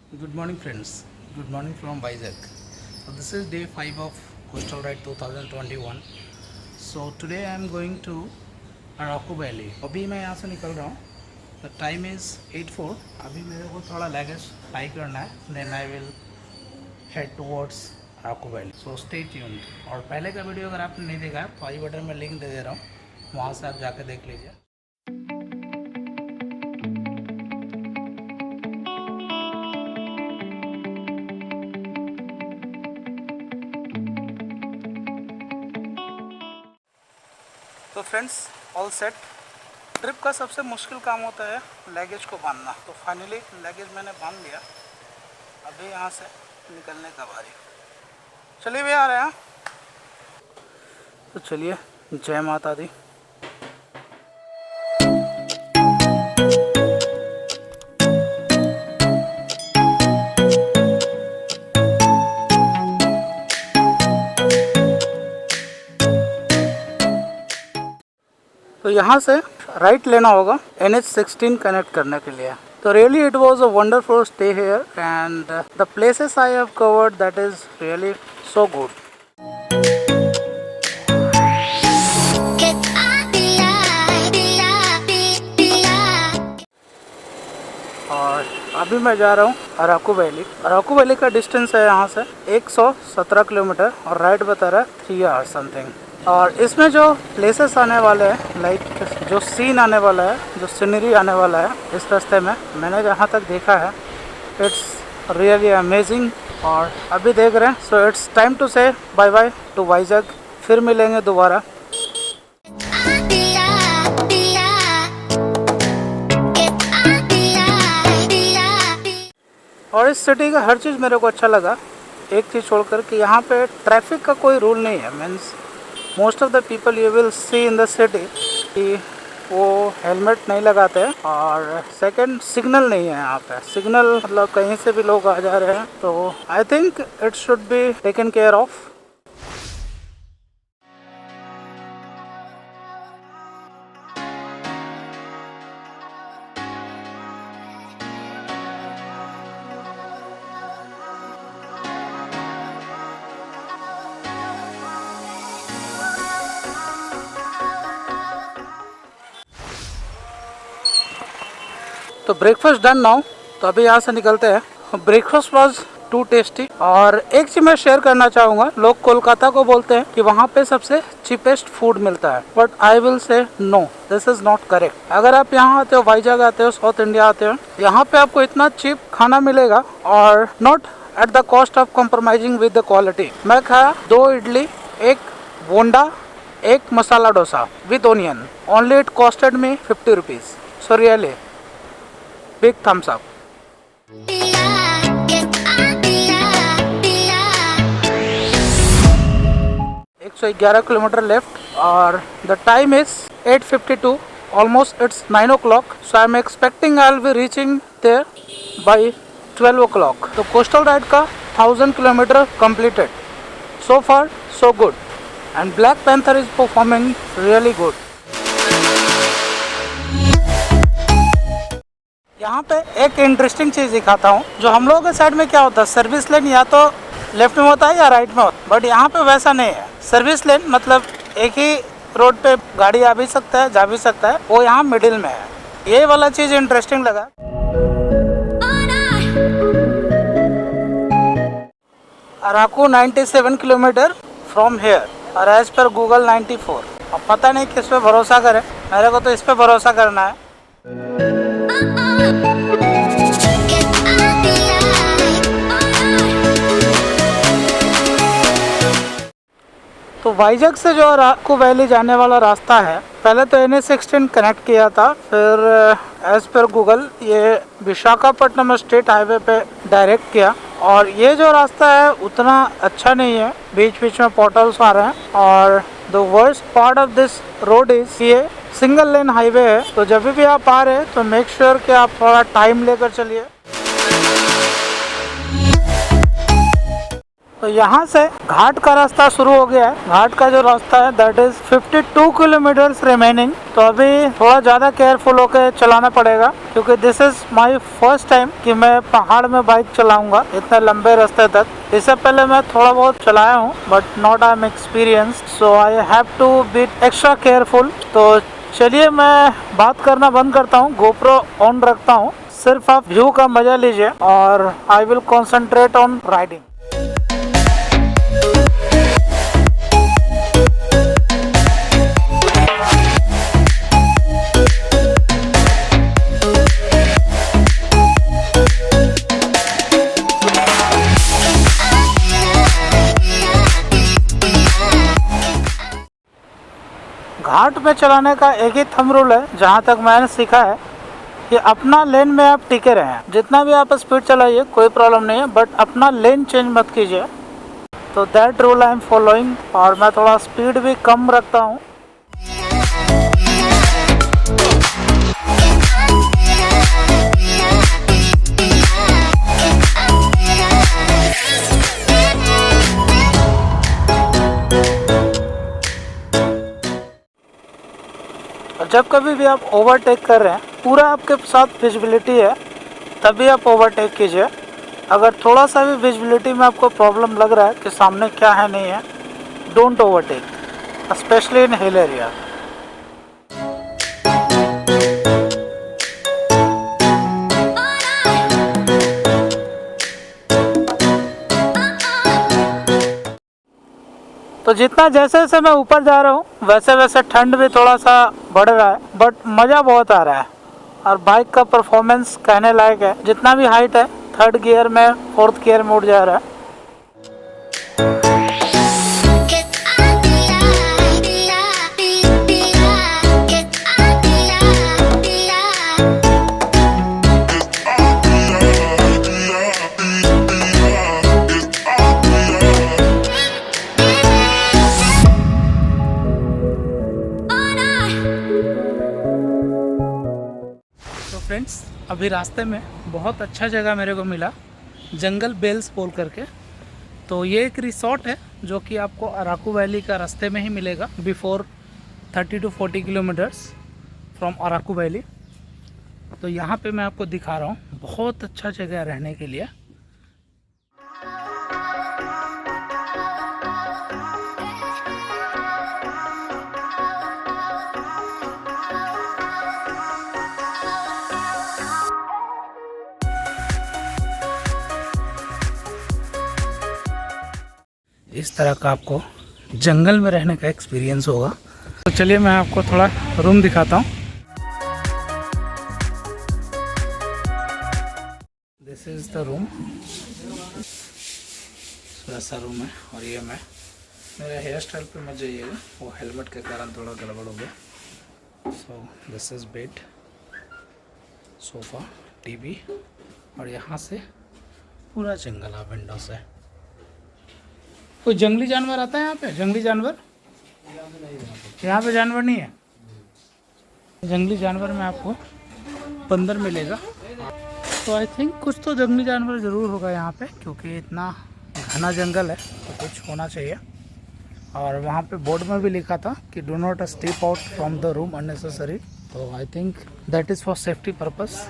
Good morning, friends. Good morning from Vizag. So this is day 5 of Coastal Ride 2021. So today I am going to Araku Valley. अभी मैं यहाँ से निकल रहा हूँ. The time is 8:04. अभी मेरे को थोड़ा लगेज टाई करना है. Then I will head towards Araku Valley. So stay tuned. और पहले का वीडियो अगर आपने नहीं देखा है तो आई बटन में लिंक दे रहा हूँ. वहाँ से आप जाकर देख लीजिए. तो फ्रेंड्स ऑल सेट. ट्रिप का सबसे मुश्किल काम होता है लगेज को बांधना. तो फाइनली लगेज मैंने बांध लिया. अभी यहाँ से निकलने का बारी. चलिए भैया आ रहे हैं. तो चलिए, जय माता दी. तो यहाँ से राइट लेना होगा NH16 कनेक्ट करने के लिए. तो really it was a wonderful stay here and the places I have covered that is really so good. और अभी मैं जा रहा हूँ अराकू वैली. अराकू वैली का डिस्टेंस है यहाँ से 117 किलोमीटर और राइड बता रहा है 3 आवर्स समथिंग. और इसमें जो प्लेसेस आने वाले हैं, लाइक जो सीन आने वाला है, जो सीनरी आने वाला है इस रास्ते में, मैंने जहाँ तक देखा है इट्स रियली अमेजिंग. और अभी देख रहे हैं. सो इट्स टाइम टू से बाय बाय टू वाइजग. फिर मिलेंगे दोबारा. और इस सिटी का हर चीज़ मेरे को अच्छा लगा. एक चीज़ छोड़कर कि यहाँ पे ट्रैफिक का कोई रूल नहीं है. Means most of the people you will see in the city कि वो हेलमेट नहीं लगाते हैं. और सेकंड, सिग्नल नहीं है यहाँ पे. सिग्नल मतलब कहीं से भी लोग आ जा रहे हैं. तो I think it should be taken care of. तो ब्रेकफास्ट डन नाउ. तो अभी यहाँ से निकलते हैं. Breakfast was too tasty. और एक चीज़ मैं शेयर करना चाहूँगा. लोग कोलकाता को बोलते हैं कि वहाँ पे सबसे चीपेस्ट फूड मिलता है, but I will say no, this is not correct. अगर आप यहाँ आते हो, वाइजग आते हो, साउथ इंडिया आते हो, यहाँ पे आपको इतना चीप खाना मिलेगा और not at the cost of compromising with the quality. मैं खाया 2 idli, 1 bonda, 1 masala dosa with onion. Only it costed me 50 rupees. So really big thumbs up. 111 kilometre left और the time is 8:52. Almost it's 9 o'clock. So I am expecting I will be reaching there by 12 o'clock. तो coastal ride का 1000 kilometre completed. So far so good. And black panther is performing really good. यहाँ पे एक interesting चीज़ दिखाता हूँ. जो हम लोगों के साइड में क्या होता है, सर्विस लेन या तो लेफ्ट में होता है या राइट में होता है, बट यहाँ पे वैसा नहीं है. सर्विस लेन मतलब एक ही रोड पे गाड़ी आ भी सकता है, जा भी सकता है, वो यहाँ मिडिल में है. ये वाला चीज़ इंटरेस्टिंग लगा. अराकू 97 किलोमीटर फ्रॉम हेयर और एज पर गूगल 94. अब पता नहीं किस पे भरोसा करें. मेरे को तो इस पे भरोसा करना है. तो वाइजग से जो अराकू वैली जाने वाला रास्ता है, पहले तो NH16 कनेक्ट किया था, फिर एज पर गूगल ये विशाखापट्टनम स्टेट हाईवे पे डायरेक्ट किया. और ये जो रास्ता है उतना अच्छा नहीं है. बीच बीच में पोर्टल्स आ रहे हैं. और the worst part of this road is ये सिंगल लेन हाईवे है. तो जब भी आप आ रहे हैं तो मेक श्योर कि आप थोड़ा टाइम लेकर चलिए. तो यहाँ से घाट का रास्ता शुरू हो गया है। घाट का जो रास्ता है दैट इज 52 किलोमीटर्स रिमेनिंग। तो अभी थोड़ा ज़्यादा केयरफुल होकर चलाना पड़ेगा क्योंकि this is my first time कि मैं पहाड़ में बाइक चलाऊंगा इतने लंबे रास्ते तक। इससे पहले मैं थोड़ा बहुत चलाया हूँ but not I am experience, so I have to be extra careful. तो चलिए मैं बात करना बंद करता हूँ, गोप्रो ऑन रखता हूँ, सिर्फ आप व्यू का मजा लीजिए और I will concentrate on riding. घाट में चलाने का एक ही थंब रूल है जहाँ तक मैंने सीखा है कि अपना लेन में आप टिके रहें। जितना भी आप स्पीड चलाइए कोई प्रॉब्लम नहीं है बट अपना लेन चेंज मत कीजिए। तो that rule I am following और मैं थोड़ा स्पीड भी कम रखता हूँ। जब कभी भी आप ओवरटेक कर रहे हैं पूरा आपके साथ विजिबिलिटी है तभी आप ओवरटेक कीजिए। अगर थोड़ा सा भी विजिबिलिटी में आपको प्रॉब्लम लग रहा है कि सामने क्या है नहीं है, don't overtake specially in hill area. तो जितना जैसे जैसे मैं ऊपर जा रहा हूँ वैसे वैसे ठंड भी थोड़ा सा बढ़ रहा है बट मज़ा बहुत आ रहा है और बाइक का परफॉर्मेंस कहने लायक है। जितना भी हाइट है 3rd गियर में 4th गियर में उठ जा रहा है। फ्रेंड्स अभी रास्ते में बहुत अच्छा जगह मेरे को मिला, जंगल बेल्स बोल करके। तो ये एक रिसोर्ट है जो कि आपको अराकू वैली का रास्ते में ही मिलेगा before 30 to 40 kilometres from Araku valley. तो यहाँ पे मैं आपको दिखा रहा हूँ, बहुत अच्छा जगह रहने के लिए। इस तरह का आपको जंगल में रहने का एक्सपीरियंस होगा। तो चलिए मैं आपको थोड़ा रूम दिखाता हूँ। दिस इज द रूम, ऐसा रूम है। और ये मेरे हेयर स्टाइल पे मत जाइएगा, वो हेलमेट के कारण थोड़ा गड़बड़ हो गया। So this is bed, sofa, TV और यहाँ से पूरा जंगल है विंडो से। कोई जंगली जानवर आता है यहाँ पे? जंगली जानवर यहाँ पे जानवर नहीं है। जंगली जानवर में आपको बंदर मिलेगा। तो आई थिंक कुछ तो जंगली जानवर ज़रूर होगा यहाँ पे क्योंकि इतना घना जंगल है तो कुछ होना चाहिए। और वहाँ पे बोर्ड में भी लिखा था कि do not step out from the room unnecessary. तो I think that is for safety purpose.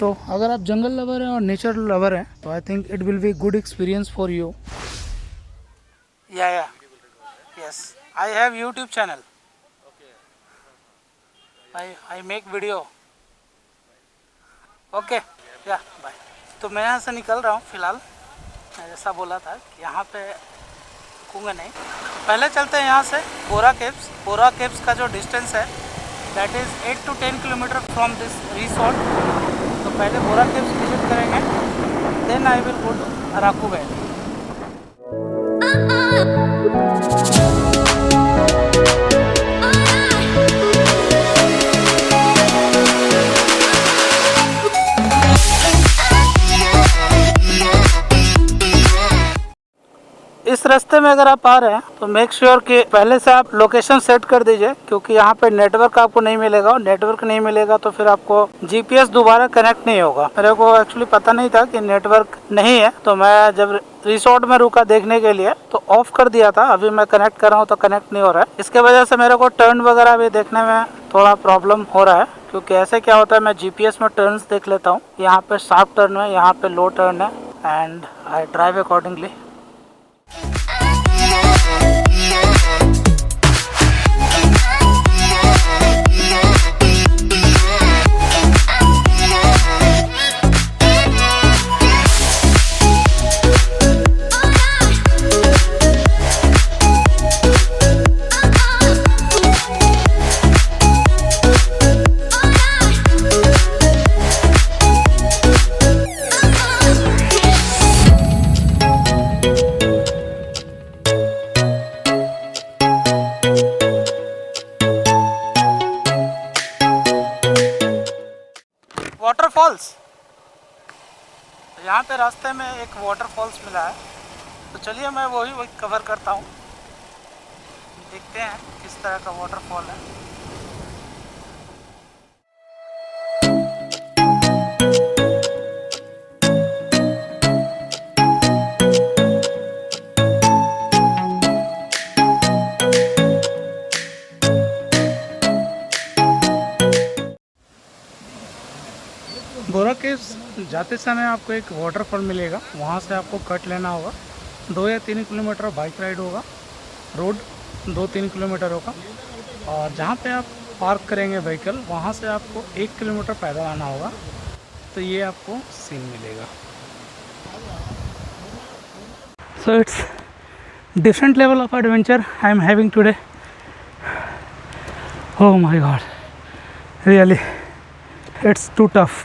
तो अगर आप जंगल लवर हैं और नेचर लवर हैं तो I think it will be good experience for you. Yeah. Yes. I have YouTube channel. I make video. Okay. Yeah. Bye. तो मैं यहाँ से निकल रहा हूँ फिलहाल। मैं जैसा बोला था कि यहाँ पे रुकूँगा नहीं। पहले चलते हैं यहाँ से बोरा केव्स। बोरा केव्स का जो डिस्टेंस है that is 8 to 10 kilometre from this resort. तो पहले बोरा केव्स विजिट करेंगे, then I will go to Araku valley. इस रास्ते में अगर आप आ रहे हैं तो मेक श्योर कि पहले से आप लोकेशन सेट कर दीजिए क्योंकि यहाँ पे नेटवर्क आपको नहीं मिलेगा। और नेटवर्क नहीं मिलेगा तो फिर आपको जीपीएस दोबारा कनेक्ट नहीं होगा। मेरे को एक्चुअली पता नहीं था कि नेटवर्क नहीं है, तो मैं जब रिसोर्ट में रुका देखने के लिए, तो ऑफ कर दिया था। अभी मैं कनेक्ट कर रहा हूँ तो कनेक्ट नहीं हो रहा है। इसके वजह से मेरे को टर्न वगैरह भी देखने में थोड़ा प्रॉब्लम हो रहा है, क्योंकि ऐसे क्या होता है, मैं जीपीएस में टर्न्स देख लेता हूँ। यहाँ पे शार्प टर्न है, यहाँ पे लो टर्न है, and I drive accordingly. Waterfalls, यहाँ पे रास्ते में एक वाटरफॉल्स मिला है, तो चलिए मैं वही कवर करता हूँ। देखते हैं किस तरह का वाटरफॉल है। बोरा केव्स जाते समय आपको एक वाटरफॉल मिलेगा, वहाँ से आपको कट लेना होगा। 2 या 3 किलोमीटर बाइक राइड होगा, रोड 2-3 किलोमीटर होगा, और जहाँ पे आप पार्क करेंगे व्हीकल, वहाँ से आपको 1 किलोमीटर पैदल आना होगा। तो ये आपको सीन मिलेगा। So it's different level of adventure I am having today. Oh my god, really it's too tough.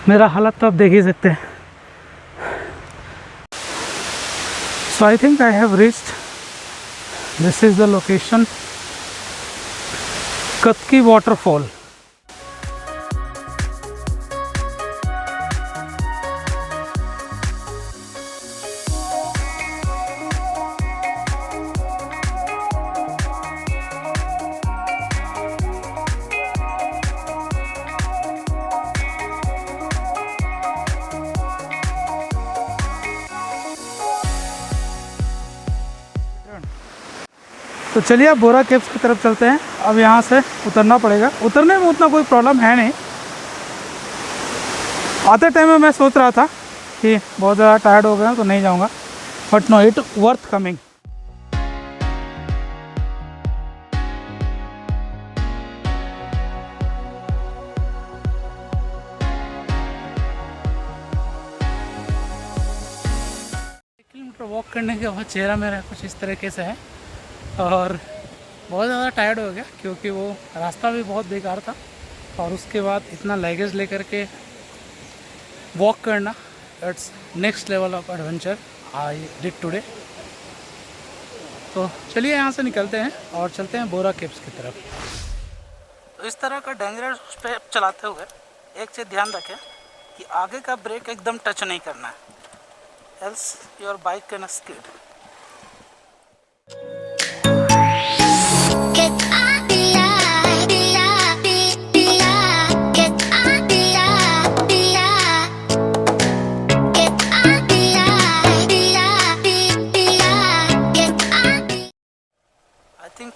मेरा हालत तो आप देख ही सकते हैं। So I think I have reached, this is the location, Katki waterfall. तो चलिए अब बोरा केव्स की तरफ चलते हैं। अब यहाँ से उतरना पड़ेगा। उतरने में उतना कोई प्रॉब्लम है नहीं। आते टाइम में मैं सोच रहा था कि बहुत ज़्यादा टायर्ड हो गया तो नहीं जाऊँगा, but no, it worth coming. Kilometre walk करने के बाद चेहरा मेरा कुछ इस तरीके से है, और बहुत ज़्यादा टायर्ड हो गया, क्योंकि वो रास्ता भी बहुत बेकार था, और उसके बाद इतना लगेज लेकर के वॉक करना, it's next level of adventure I did today. तो चलिए यहाँ से निकलते हैं और चलते हैं बोरा केव्स की तरफ। तो इस तरह का डेंजरस पे चलाते हुए एक चीज़ ध्यान रखें कि आगे का ब्रेक एकदम टच नहीं करना है, else your bike can skid.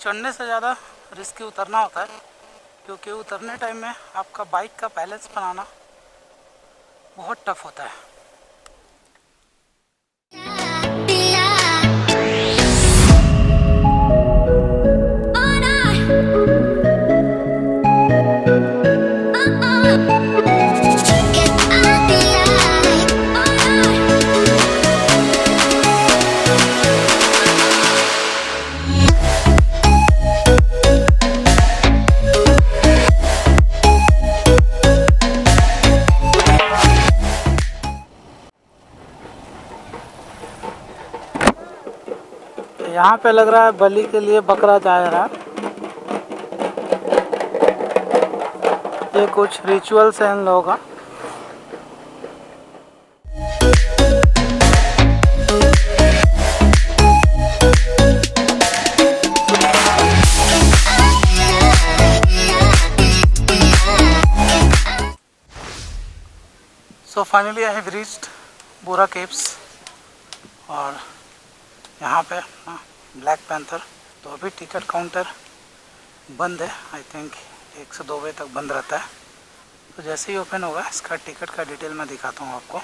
चढ़ने से ज़्यादा रिस्की उतरना होता है, क्योंकि उतरने टाइम में आपका बाइक का बैलेंस बनाना बहुत टफ होता है। यहाँ पे लग रहा है बलि के लिए बकरा जा रहा है। ये कुछ रिचुअल्स हैं इन लोगों का। So finally I have reached बुरा केव्स और यहाँ पे ब्लैक पैंथर। तो अभी टिकट काउंटर बंद है, आई थिंक 1 से 2 बजे तक बंद रहता है। तो जैसे ही ओपन होगा इसका टिकट का डिटेल मैं दिखाता हूँ आपको।